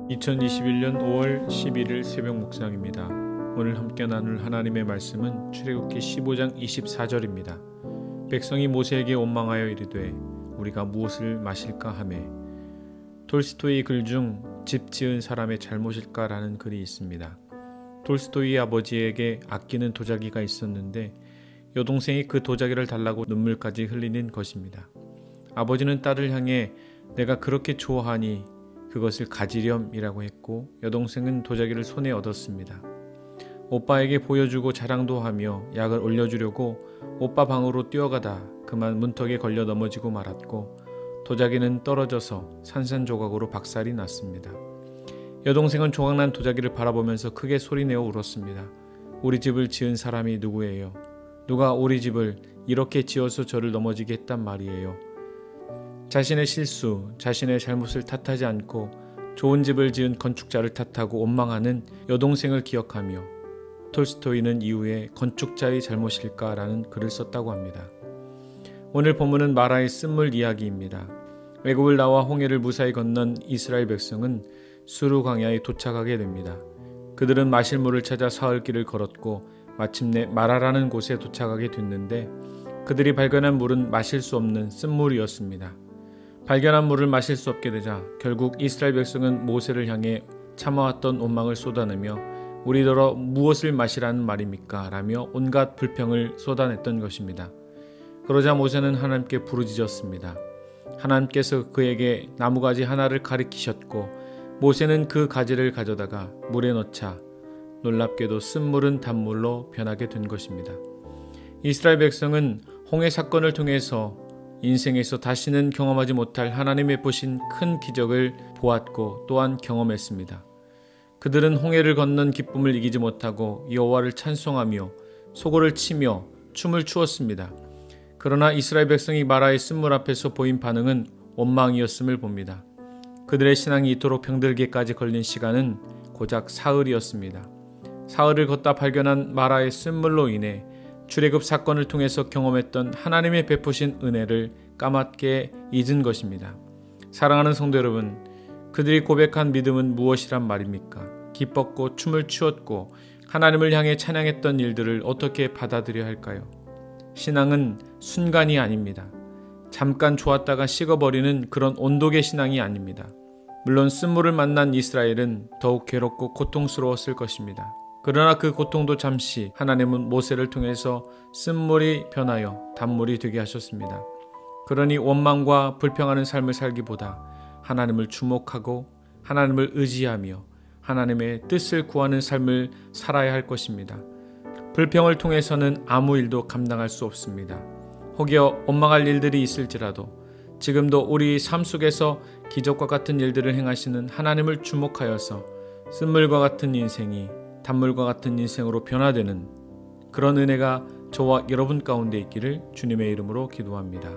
2021년 5월 11일 새벽 묵상입니다. 오늘 함께 나눌 하나님의 말씀은 출애굽기 15장 24절입니다. 백성이 모세에게 원망하여 이르되 우리가 무엇을 마실까 하매. 톨스토이 글 중 집 지은 사람의 잘못일까라는 글이 있습니다. 톨스토이의 아버지에게 아끼는 도자기가 있었는데 여동생이 그 도자기를 달라고 눈물까지 흘리는 것입니다. 아버지는 딸을 향해 내가 그렇게 좋아하니 그것을 가지렴이라고 했고 여동생은 도자기를 손에 얻었습니다. 오빠에게 보여주고 자랑도 하며 약을 올려주려고 오빠 방으로 뛰어가다 그만 문턱에 걸려 넘어지고 말았고 도자기는 떨어져서 산산조각으로 박살이 났습니다. 여동생은 조각난 도자기를 바라보면서 크게 소리내어 울었습니다. 우리 집을 지은 사람이 누구예요? 누가 우리 집을 이렇게 지어서 저를 넘어지게 했단 말이에요? 자신의 실수, 자신의 잘못을 탓하지 않고 좋은 집을 지은 건축자를 탓하고 원망하는 여동생을 기억하며 톨스토이는 이후에 건축자의 잘못일까라는 글을 썼다고 합니다. 오늘 본문은 마라의 쓴물 이야기입니다. 애굽을 나와 홍해를 무사히 건넌 이스라엘 백성은 수르 광야에 도착하게 됩니다. 그들은 마실 물을 찾아 사흘길을 걸었고 마침내 마라라는 곳에 도착하게 됐는데 그들이 발견한 물은 마실 수 없는 쓴물이었습니다. 발견한 물을 마실 수 없게 되자 결국 이스라엘 백성은 모세를 향해 참아왔던 원망을 쏟아내며 우리더러 무엇을 마시라는 말입니까? 라며 온갖 불평을 쏟아냈던 것입니다. 그러자 모세는 하나님께 부르짖었습니다. 하나님께서 그에게 나무가지 하나를 가리키셨고 모세는 그 가지를 가져다가 물에 넣자 놀랍게도 쓴물은 단물로 변하게 된 것입니다. 이스라엘 백성은 홍해 사건을 통해서 인생에서 다시는 경험하지 못할 하나님의 보신 큰 기적을 보았고 또한 경험했습니다. 그들은 홍해를 건넌 기쁨을 이기지 못하고 여호와를 찬송하며 소고를 치며 춤을 추었습니다. 그러나 이스라엘 백성이 마라의 쓴물 앞에서 보인 반응은 원망이었음을 봅니다. 그들의 신앙이 이토록 병들기까지 걸린 시간은 고작 사흘이었습니다. 사흘을 걷다 발견한 마라의 쓴물로 인해 출애굽 사건을 통해서 경험했던 하나님의 베푸신 은혜를 까맣게 잊은 것입니다. 사랑하는 성도 여러분, 그들이 고백한 믿음은 무엇이란 말입니까? 기뻤고 춤을 추었고 하나님을 향해 찬양했던 일들을 어떻게 받아들여야 할까요? 신앙은 순간이 아닙니다. 잠깐 좋았다가 식어버리는 그런 온독의 신앙이 아닙니다. 물론 쓴물을 만난 이스라엘은 더욱 괴롭고 고통스러웠을 것입니다. 그러나 그 고통도 잠시 하나님은 모세를 통해서 쓴물이 변하여 단물이 되게 하셨습니다. 그러니 원망과 불평하는 삶을 살기보다 하나님을 주목하고 하나님을 의지하며 하나님의 뜻을 구하는 삶을 살아야 할 것입니다. 불평을 통해서는 아무 일도 감당할 수 없습니다. 혹여 원망할 일들이 있을지라도 지금도 우리 삶 속에서 기적과 같은 일들을 행하시는 하나님을 주목하여서 쓴물과 같은 인생이 단물과 같은 인생으로 변화되는 그런 은혜가 저와 여러분 가운데 있기를 주님의 이름으로 기도합니다.